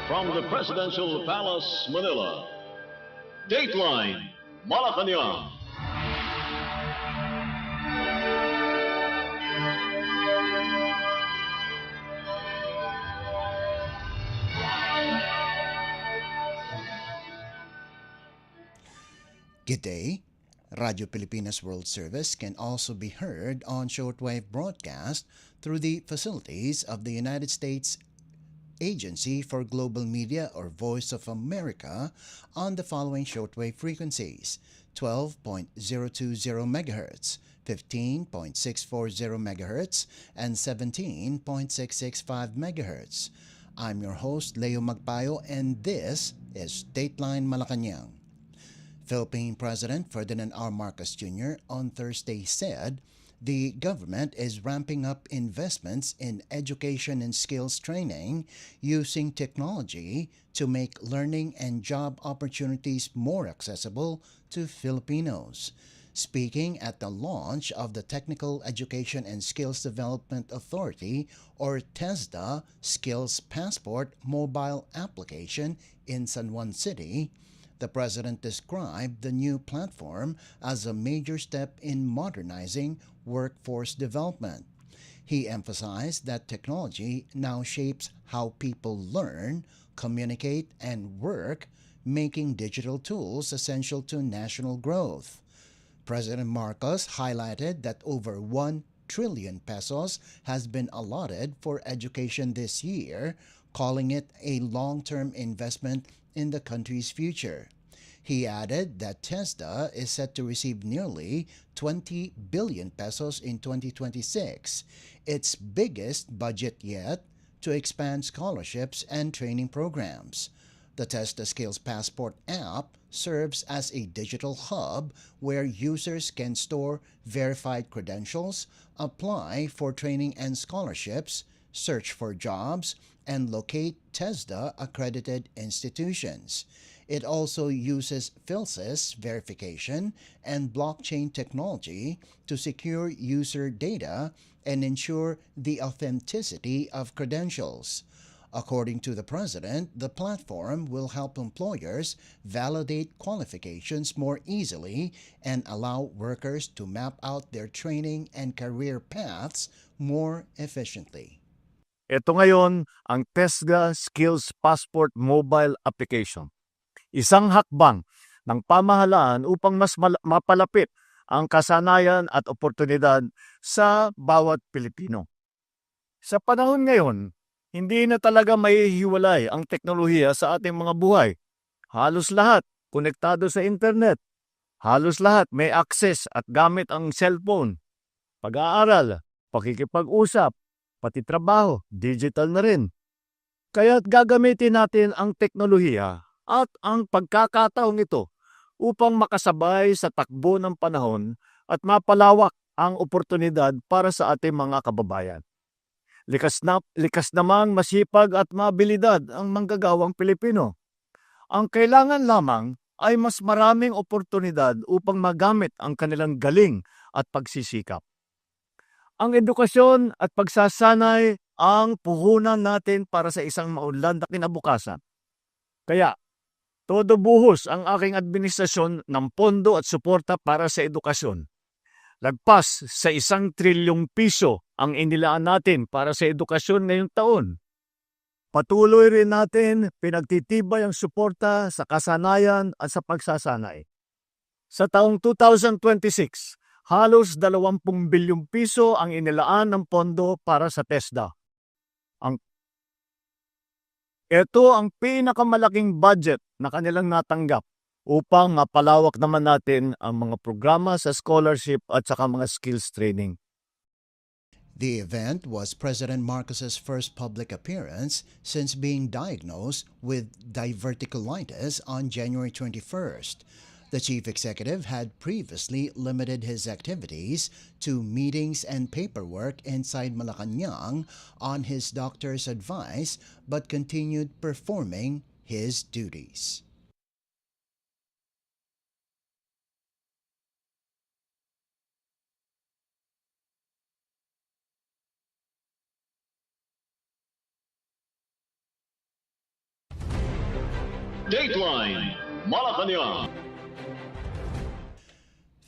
from the Presidential Palace, Manila, Dateline Malacañang. Good day. Radio Pilipinas World Service can also be heard on shortwave broadcast through the facilities of the United States Agency for Global Media or Voice of America on the following shortwave frequencies: 12.020 MHz, 15.640 MHz, and 17.665 MHz. I'm your host, Leo Magpayo, and this is Dateline Malacañang. Philippine President Ferdinand R. Marcos Jr. on Thursday said the government is ramping up investments in education and skills training using technology to make learning and job opportunities more accessible to Filipinos. Speaking at the launch of the Technical Education and Skills Development Authority or TESDA Skills Passport mobile application in San Juan City, the president described the new platform as a major step in modernizing workforce development. He emphasized that technology now shapes how people learn, communicate, and work, making digital tools essential to national growth. President Marcos highlighted that over 1 trillion pesos has been allotted for education this year, calling it a long-term investment in the country's future. He added that TESDA is set to receive nearly 20 billion pesos in 2026, its biggest budget yet, to expand scholarships and training programs. The TESDA Skills Passport app serves as a digital hub where users can store verified credentials, apply for training and scholarships, search for jobs, and locate TESDA-accredited institutions. It also uses PhilSys verification and blockchain technology to secure user data and ensure the authenticity of credentials. According to the president, the platform will help employers validate qualifications more easily and allow workers to map out their training and career paths more efficiently. Ito ngayon ang TESDA Skills Passport mobile application. Isang hakbang ng pamahalaan upang mas mapalapit ang kasanayan at oportunidad sa bawat Pilipino. Sa panahon ngayon, hindi na talaga maihiwalay ang teknolohiya sa ating mga buhay. Halos lahat konektado sa internet. Halos lahat may access at gamit ang cellphone. Pag-aaral, pakikipag-usap, pati trabaho, digital na rin. Kaya't gagamitin natin ang teknolohiya at ang pagkakataong ito upang makasabay sa takbo ng panahon at mapalawak ang oportunidad para sa ating mga kababayan. Likas namang masipag at mabilidad ang manggagawang Pilipino. Ang kailangan lamang ay mas maraming oportunidad upang magamit ang kanilang galing at pagsisikap. Ang edukasyon at pagsasanay ang puhunan natin para sa isang maunlad na kinabukasan. Kaya, todo buhos ang aking administrasyon ng pondo at suporta para sa edukasyon. Lagpas sa 1 trilyong piso ang inilaan natin para sa edukasyon ngayong taon. Patuloy rin natin pinagtitibay ang suporta sa kasanayan at sa pagsasanay. Sa taong 2026, halos 20 bilyong piso ang inilaan ng pondo para sa TESDA. Ito ang pinakamalaking budget na kanilang natanggap upang mapalawak naman natin ang mga programa sa scholarship at saka mga skills training. The event was President Marcos's first public appearance since being diagnosed with diverticulitis on January 21st. The chief executive had previously limited his activities to meetings and paperwork inside Malacañang on his doctor's advice but continued performing his duties. Dateline Malacañang.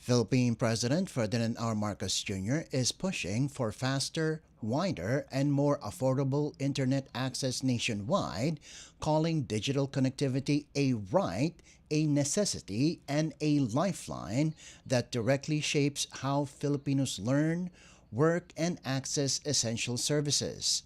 Philippine President Ferdinand R. Marcos Jr. is pushing for faster, wider, and more affordable internet access nationwide, calling digital connectivity a right, a necessity, and a lifeline that directly shapes how Filipinos learn, work, and access essential services.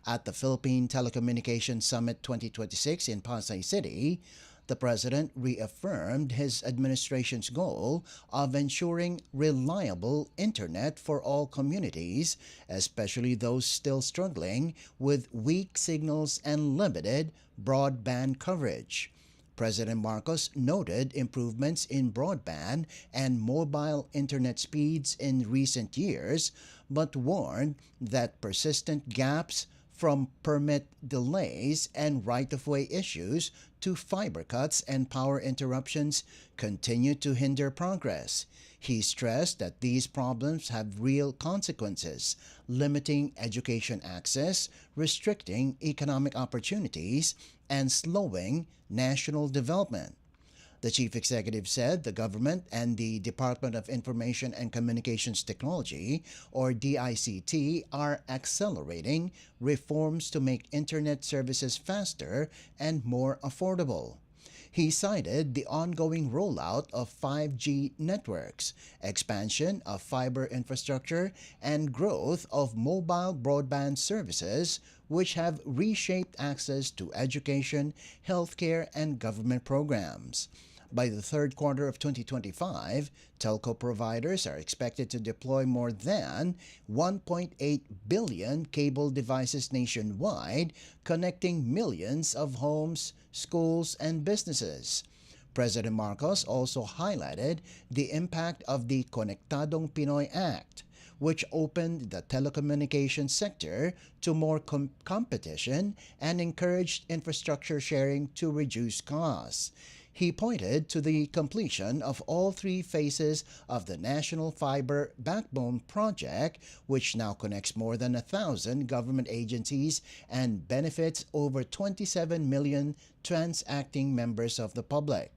At the Philippine Telecommunications Summit 2026 in Pasay City, the President reaffirmed his administration's goal of ensuring reliable internet for all communities, especially those still struggling with weak signals and limited broadband coverage. President Marcos noted improvements in broadband and mobile internet speeds in recent years, but warned that persistent gaps from permit delays and right-of-way issues to fiber cuts and power interruptions continue to hinder progress. He stressed that these problems have real consequences, limiting education access, restricting economic opportunities, and slowing national development. The chief executive said the government and the Department of Information and Communications Technology, or DICT, are accelerating reforms to make internet services faster and more affordable. He cited the ongoing rollout of 5G networks, expansion of fiber infrastructure, and growth of mobile broadband services, which have reshaped access to education, healthcare, and government programs. By the third quarter of 2025, telco providers are expected to deploy more than 1.8 billion cable devices nationwide, connecting millions of homes, schools, and businesses. President Marcos also highlighted the impact of the Konektadong Pinoy Act, which opened the telecommunications sector to more competition and encouraged infrastructure sharing to reduce costs. He pointed to the completion of all three phases of the National Fiber Backbone Project, which now connects more than 1,000 government agencies and benefits over 27 million transacting members of the public.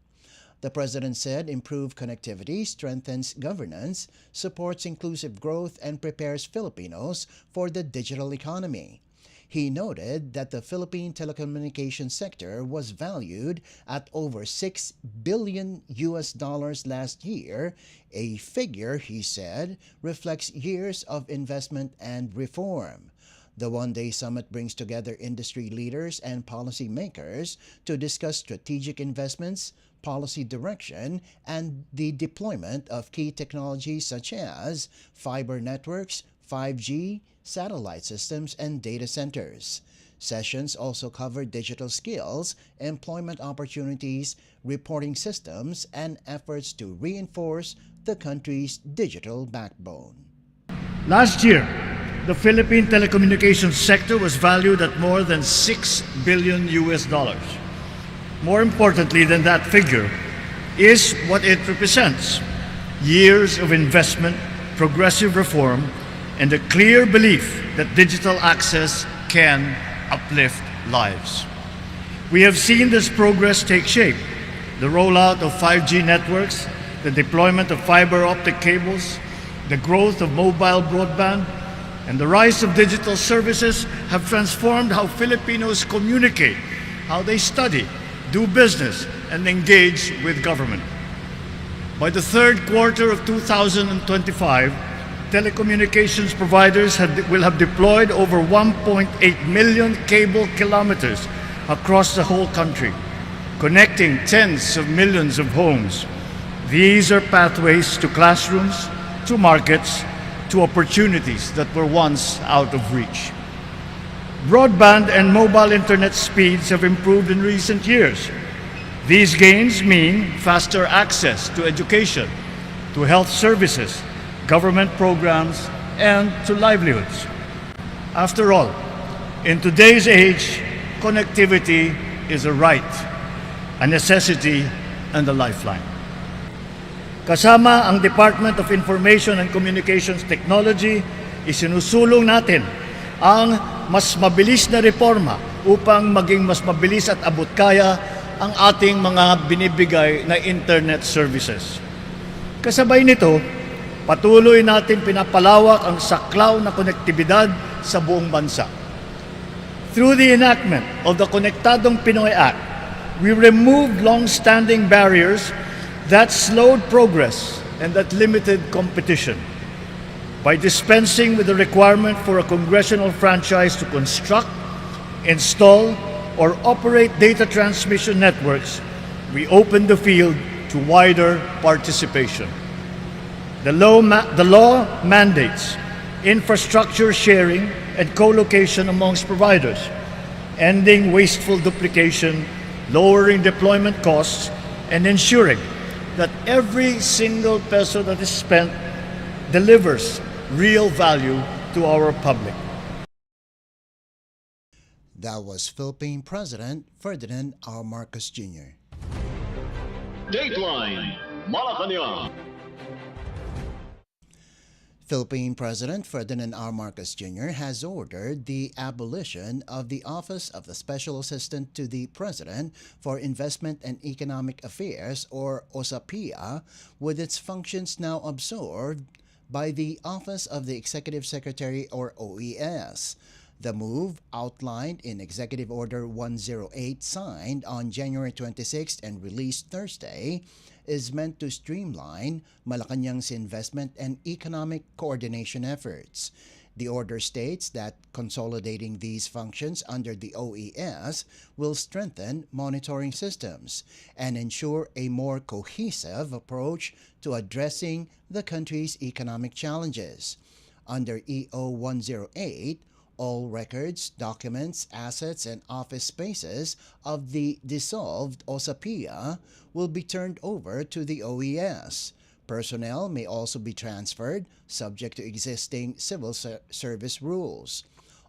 The President said improved connectivity strengthens governance, supports inclusive growth, and prepares Filipinos for the digital economy. He noted that the Philippine telecommunications sector was valued at over $6 billion last year, a figure, he said, reflects years of investment and reform. The one-day summit brings together industry leaders and policymakers to discuss strategic investments, policy direction, and the deployment of key technologies such as fiber networks, 5G, satellite systems, and data centers. Sessions also covered digital skills, employment opportunities, reporting systems, and efforts to reinforce the country's digital backbone. Last year, the Philippine telecommunications sector was valued at more than $6 billion. More importantly than that figure is what it represents: years of investment, progressive reform, and a clear belief that digital access can uplift lives. We have seen this progress take shape: the rollout of 5G networks, the deployment of fiber optic cables, the growth of mobile broadband, and the rise of digital services have transformed how Filipinos communicate, how they study, do business, and engage with government. By the third quarter of 2025, telecommunications providers will have deployed over 1.8 million cable kilometers across the whole country, connecting tens of millions of homes. These are pathways to classrooms, to markets, to opportunities that were once out of reach. Broadband and mobile internet speeds have improved in recent years. These gains mean faster access to education, to health services, government programs, and to livelihoods. After all, in today's age, connectivity is a right, a necessity, and a lifeline. Kasama ang Department of Information and Communications Technology, isinusulong natin ang mas mabilis na reforma upang maging mas mabilis at abot kaya ang ating mga binibigay na internet services. Kasabay nito, patuloy natin pinapalawak ang saklaw na konektibidad sa buong bansa. Through the enactment of the Konektadong Pinoy Act, we removed long-standing barriers that slowed progress and that limited competition. By dispensing with the requirement for a congressional franchise to construct, install, or operate data transmission networks, we opened the field to wider participation. The law mandates infrastructure sharing and co-location amongst providers, ending wasteful duplication, lowering deployment costs, and ensuring that every single peso that is spent delivers real value to our public. That was Philippine President Ferdinand R. Marcos Jr. Dateline Malacañang. Philippine President Ferdinand R. Marcos Jr. has ordered the abolition of the Office of the Special Assistant to the President for Investment and Economic Affairs, or OSAPIA, with its functions now absorbed by the Office of the Executive Secretary, or OES. The move, outlined in Executive Order 108 signed on January 26 and released Thursday, is meant to streamline Malacañang's investment and economic coordination efforts. The order states that consolidating these functions under the OES will strengthen monitoring systems and ensure a more cohesive approach to addressing the country's economic challenges. Under EO 108, all records, documents, assets, and office spaces of the dissolved OSAPIA will be turned over to the OES. Personnel may also be transferred, subject to existing civil service rules.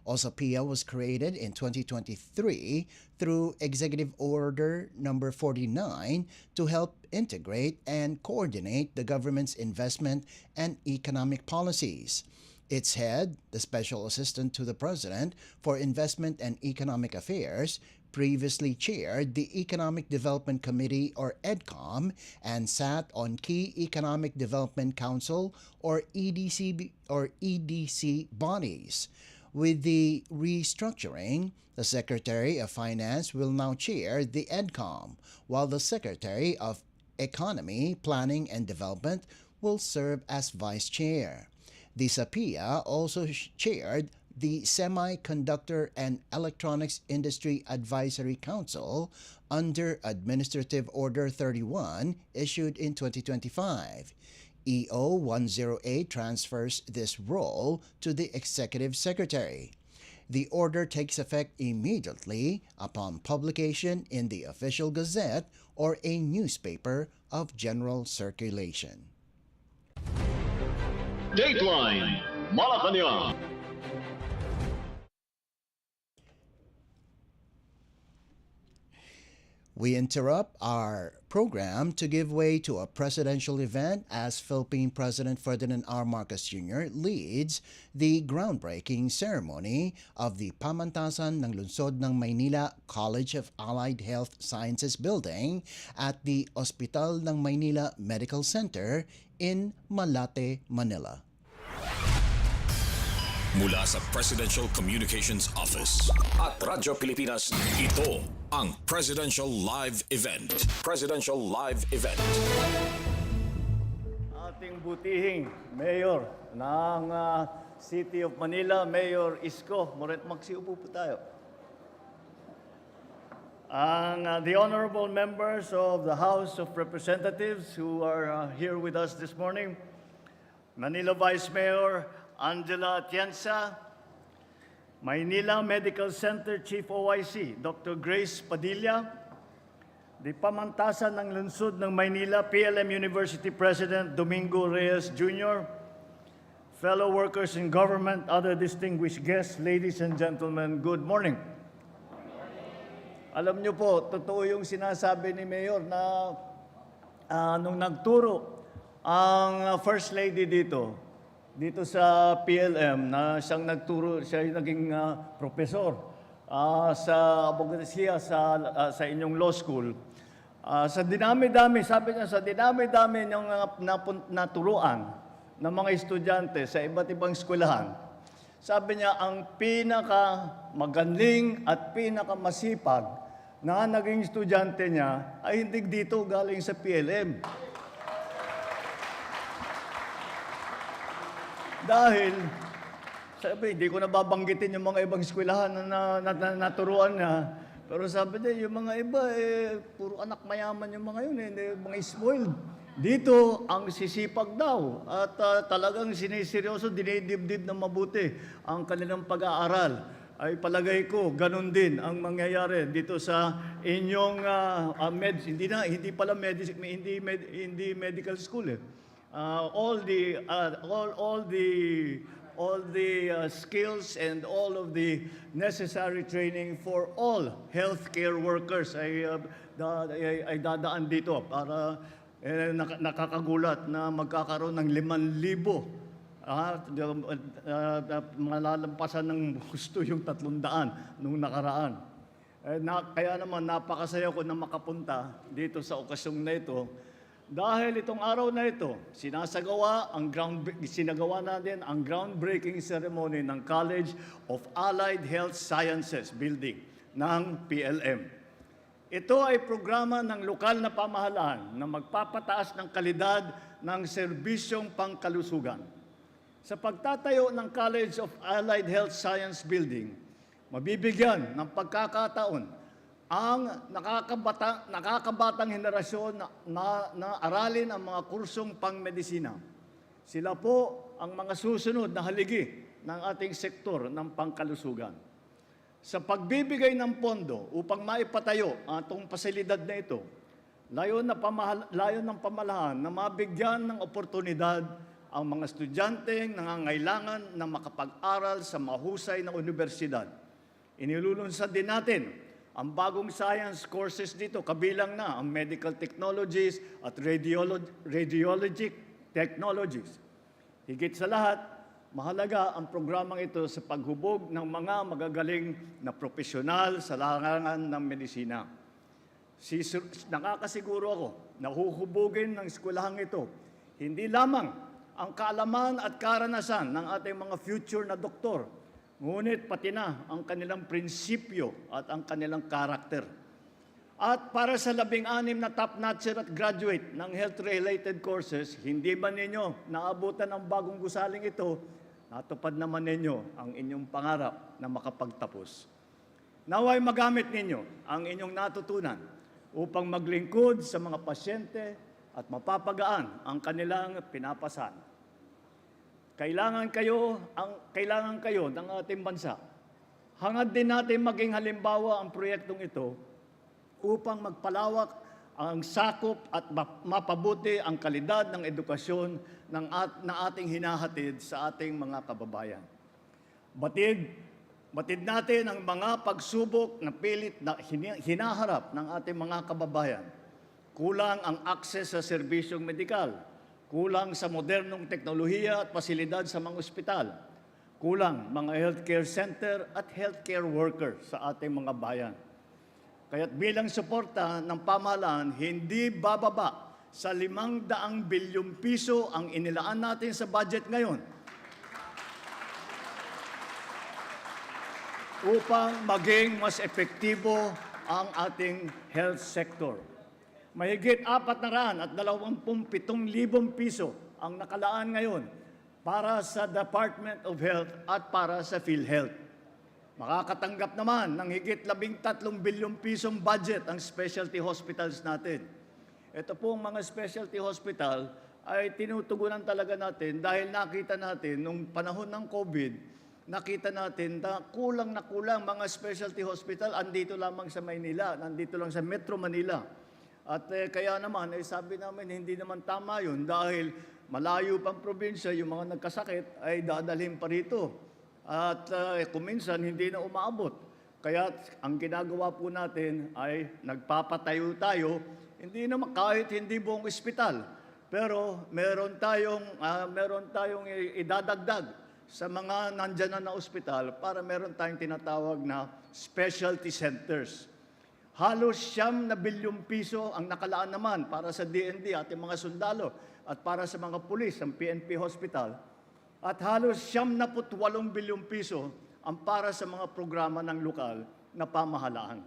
OSAPIA was created in 2023 through Executive Order Number 49 to help integrate and coordinate the government's investment and economic policies. Its head, the Special Assistant to the President for Investment and Economic Affairs, previously chaired the Economic Development Committee, or EDCOM, and sat on Key Economic Development Council, or EDC bodies. With the restructuring, the Secretary of Finance will now chair the EDCOM, while the Secretary of Economy, Planning and Development will serve as Vice Chair. The SAPIA also chaired the Semiconductor and Electronics Industry Advisory Council under Administrative Order 31 issued in 2025. EO 108 transfers this role to the Executive Secretary. The order takes effect immediately upon publication in the Official Gazette or a newspaper of general circulation. Dateline Malacañang. We interrupt our program to give way to a presidential event as Philippine President Ferdinand R. Marcos Jr. leads the groundbreaking ceremony of the pamantasan ng Lungsod ng Maynila College of Allied Health Sciences Building at the Ospital ng Maynila Medical Center in Malate, Manila. Mula sa Presidential Communications Office at Radyo Pilipinas, ito ang Presidential Live Event. Presidential Live Event. Ating butihing Mayor ng City of Manila, Mayor Isko Moret Maxi, upo po tayo. The honorable members of the House of Representatives who are here with us this morning, Manila Vice Mayor Angela Atienza, Maynila Medical Center Chief OIC Dr. Grace Padilla, the pamantasan ng Lungsod ng Maynila PLM University President Domingo Reyes Jr., fellow workers in government, other distinguished guests, ladies and gentlemen, good morning. Alam niyo po, totoo yung sinasabi ni Mayor na nung nagturo ang First Lady dito sa PLM, na siyang nagturo, siya yung naging professor sa abogasiya sa inyong law school. Sa dinami-dami, sabi niya, sa dinami-dami niyong naturuan ng mga estudyante sa iba't ibang eskwelahan, sabi niya, ang pinakamagaling at pinakamasipag na naging estudyante niya ay hindi dito galing sa PLM. Dahil, sabi, hindi ko nababanggitin yung mga ibang eskwelahan na naturuan niya. Pero sabi niya, yung mga iba, puro anak mayaman yung mga yun, mga spoiled. Dito, ang sisipag daw at talagang siniseryoso, dinidibdib na mabuti ang kanilang pag-aaral. Ay palagay ko, ganun din ang mangyayari dito sa inyong hindi pala hindi medical school eh. All the skills and all of the necessary training for all healthcare workers ay dadaan dito para nakakagulat na magkakaroon ng 5,000. Malalampasan ng gusto yung 300 nung nakaraan. Kaya naman napakasaya ko na makapunta dito sa okasyong na ito dahil itong araw na ito, sinagawa natin ang groundbreaking ceremony ng College of Allied Health Sciences Building ng PLM. Ito ay programa ng lokal na pamahalaan na magpapataas ng kalidad ng serbisyong pangkalusugan. Sa pagtatayo ng College of Allied Health Science Building, mabibigyan ng pagkakataon ang nakakabatang henerasyon na aralin ang mga kursong pangmedisina. Sila po ang mga susunod na haligi ng ating sektor ng pangkalusugan. Sa pagbibigay ng pondo upang maipatayo ang itong pasilidad na ito, layon ng pamahalaan na mabigyan ng oportunidad ang mga estudyanteng nangangailangan na makapag-aral sa mahusay na universidad. Inilulunsad din natin ang bagong science courses dito, kabilang na ang medical technologies at radiologic technologies. Higit sa lahat, mahalaga ang programang ito sa paghubog ng mga magagaling na profesional sa larangan ng medisina. Nakakasiguro ako na huhubogin ng eskwelahang ito hindi lamang ang kaalaman at karanasan ng ating mga future na doktor, ngunit pati na ang kanilang prinsipyo at ang kanilang karakter. At para sa 16 na top-notcher at graduate ng health-related courses, hindi ba ninyo naabutan ang bagong gusaling ito? Natupad naman ninyo ang inyong pangarap na makapagtapos. Naway magamit ninyo ang inyong natutunan upang maglingkod sa mga pasyente at mapapagaan ang kanilang pinapasan. Kailangan kayo ng ating bansa. Hangad din natin maging halimbawa ang proyektong ito upang magpalawak ang sakop at mapabuti ang kalidad ng edukasyon na ating hinahatid sa ating mga kababayan. Batid natin ang mga pagsubok na pilit na hinaharap ng ating mga kababayan. Kulang ang akses sa serbisyong medikal, kulang sa modernong teknolohiya at pasilidad sa mga ospital, kulang mga healthcare center at healthcare worker sa ating mga bayan. Kaya't bilang suporta ng pamahalaan, hindi bababa sa 500 bilyong piso ang inilaan natin sa budget ngayon upang maging mas epektibo ang ating health sector. Mahigit 427,000 piso ang nakalaan ngayon para sa Department of Health at para sa PhilHealth. Makakatanggap naman ng higit 13 bilyong pisong budget ang specialty hospitals natin. Ito pong mga specialty hospital ay tinutugunan talaga natin dahil nakita natin nung panahon ng COVID, nakita natin na kulang mga specialty hospital andito lamang sa Maynila, nandito lang sa Metro Manila. At kaya naman, sabi namin hindi naman tama yun dahil malayo pang probinsya, yung mga nagkasakit ay dadalhin pa rito. At kung minsan, hindi na umaabot. Kaya ang ginagawa po natin ay nagpapatayo tayo, hindi naman kahit hindi buong ospital, pero meron tayong idadagdag sa mga nandyan na ospital para meron tayong tinatawag na specialty centers. Halos 9 bilyong piso ang nakalaan naman para sa DND, ating mga sundalo, at para sa mga pulis, ang PNP Hospital. At halos 78 bilyong piso ang para sa mga programa ng lokal na pamahalaan.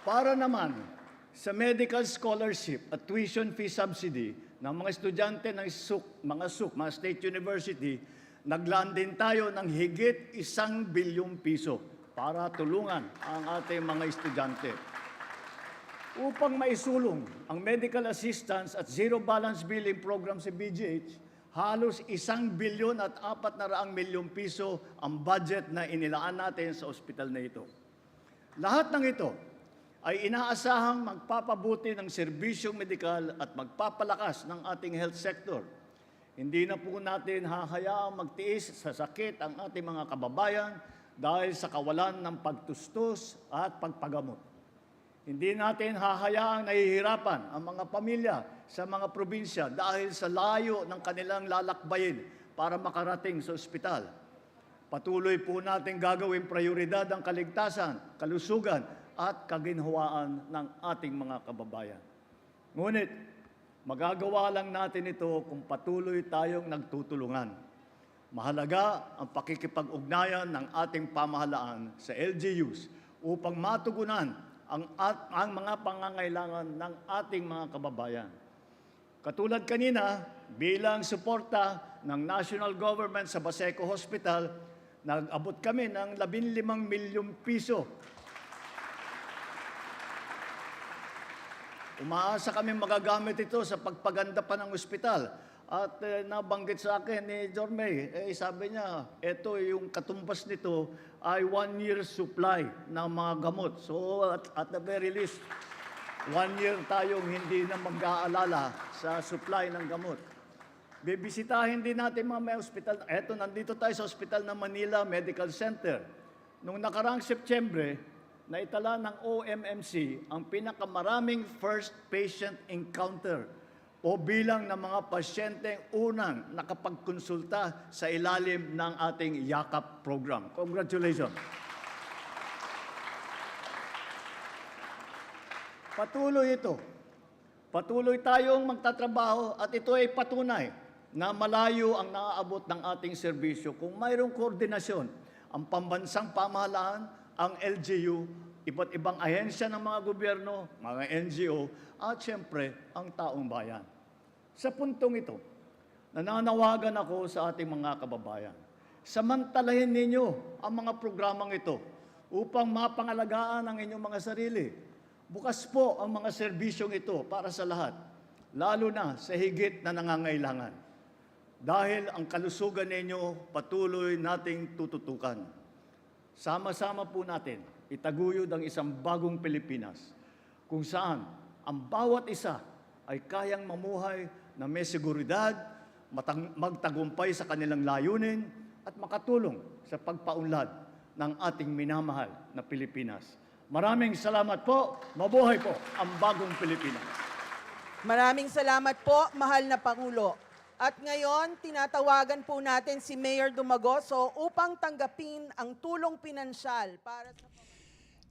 Para naman sa medical scholarship at tuition fee subsidy ng mga estudyante ng mga state university, naglaan din tayo ng higit 1 bilyong piso para tulungan ang ating mga estudyante. Upang maisulong ang medical assistance at zero balance billing program sa BGH, halos 1 bilyon at 400 milyong piso ang budget na inilaan natin sa ospital na ito. Lahat ng ito ay inaasahang magpapabuti ng serbisyong medikal at magpapalakas ng ating health sector. Hindi na po natin hahayaang magtiis sa sakit ang ating mga kababayan dahil sa kawalan ng pagtustos at pagpagamot. Hindi natin hahayaang nahihirapan ang mga pamilya sa mga probinsya dahil sa layo ng kanilang lalakbayin para makarating sa ospital. Patuloy po natin gagawing prioridad ang kaligtasan, kalusugan at kaginhawaan ng ating mga kababayan. Ngunit, magagawa lang natin ito kung patuloy tayong nagtutulungan. Mahalaga ang pakikipag-ugnayan ng ating pamahalaan sa LGUs upang matugunan ang mga pangangailangan ng ating mga kababayan. Katulad kanina, bilang suporta ng national government sa Baseco Hospital, nag-abot kami ng 15 milyong piso. Umaasa kami magagamit ito sa pagpaganda pa ng ospital. At nabanggit sa akin ni Jorme, sabi niya, ito yung katumbas nito ay 1 year supply ng mga gamot. So at the very least, 1 year tayong hindi na mag-aalala sa supply ng gamot. Bibisitahin din natin mga may ospital. Eto, nandito tayo sa Ospital ng Manila Medical Center. Noong nakaraang Setyembre, naitala ng OMMC ang pinakamaraming first patient encounter o bilang ng mga pasyenteng unang nakapagkonsulta sa ilalim ng ating YAKAP program. Congratulations! Patuloy ito. Patuloy tayong magtatrabaho at ito ay patunay na malayo ang naaabot ng ating serbisyo kung mayroong koordinasyon ang pambansang pamahalaan, ang LGU, iba't ibang ahensya ng mga gobyerno, mga NGO, at siyempre, ang taong bayan. Sa puntong ito, nananawagan ako sa ating mga kababayan. Samantalahin ninyo ang mga programang ito upang mapangalagaan ang inyong mga sarili. Bukas po ang mga serbisyong ito para sa lahat, lalo na sa higit na nangangailangan. Dahil ang kalusugan ninyo patuloy nating tututukan. Sama-sama po natin itaguyod ang isang bagong Pilipinas kung saan ang bawat isa ay kayang mamuhay na may seguridad, magtagumpay sa kanilang layunin at makatulong sa pagpaunlad ng ating minamahal na Pilipinas. Maraming salamat po. Mabuhay po ang bagong Pilipinas. Maraming salamat po, mahal na Pangulo. At ngayon, tinatawagan po natin si Mayor Dumagoso upang tanggapin ang tulong pinansyal para sa...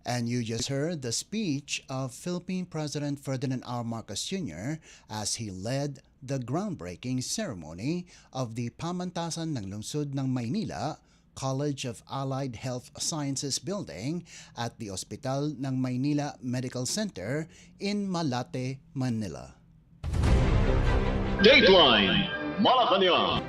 And you just heard the speech of Philippine President Ferdinand R. Marcos Jr. as he led the groundbreaking ceremony of the pamantasan ng lungsod ng Maynila College of Allied Health Sciences Building at the Hospital ng Maynila Medical Center in Malate, Manila. Dateline Malacañang.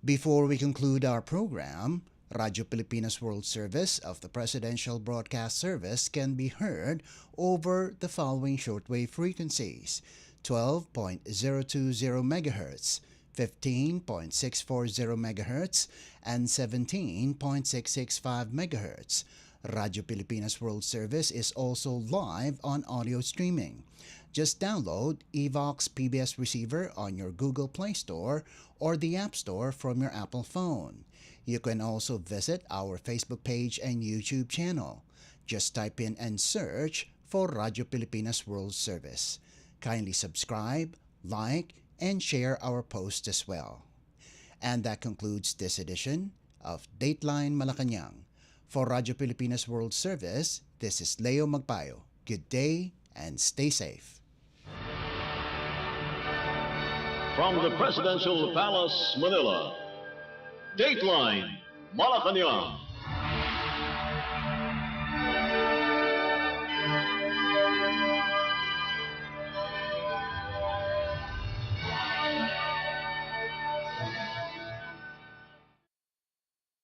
Before we conclude our program, Radyo Pilipinas World Service of the Presidential Broadcast Service can be heard over the following shortwave frequencies: 12.020 MHz, 15.640 MHz, and 17.665 MHz. Radyo Pilipinas World Service is also live on audio streaming. Just download Evox PBS Receiver on your Google Play Store or the App Store from your Apple phone. You can also visit our Facebook page and YouTube channel. Just type in and search for Radyo Pilipinas World Service. Kindly subscribe, like, and share our posts as well. And that concludes this edition of Dateline Malacañang. For Radyo Pilipinas World Service, this is Leo Magpayo. Good day and stay safe. From the Presidential Palace, Manila, Dateline Malacañang.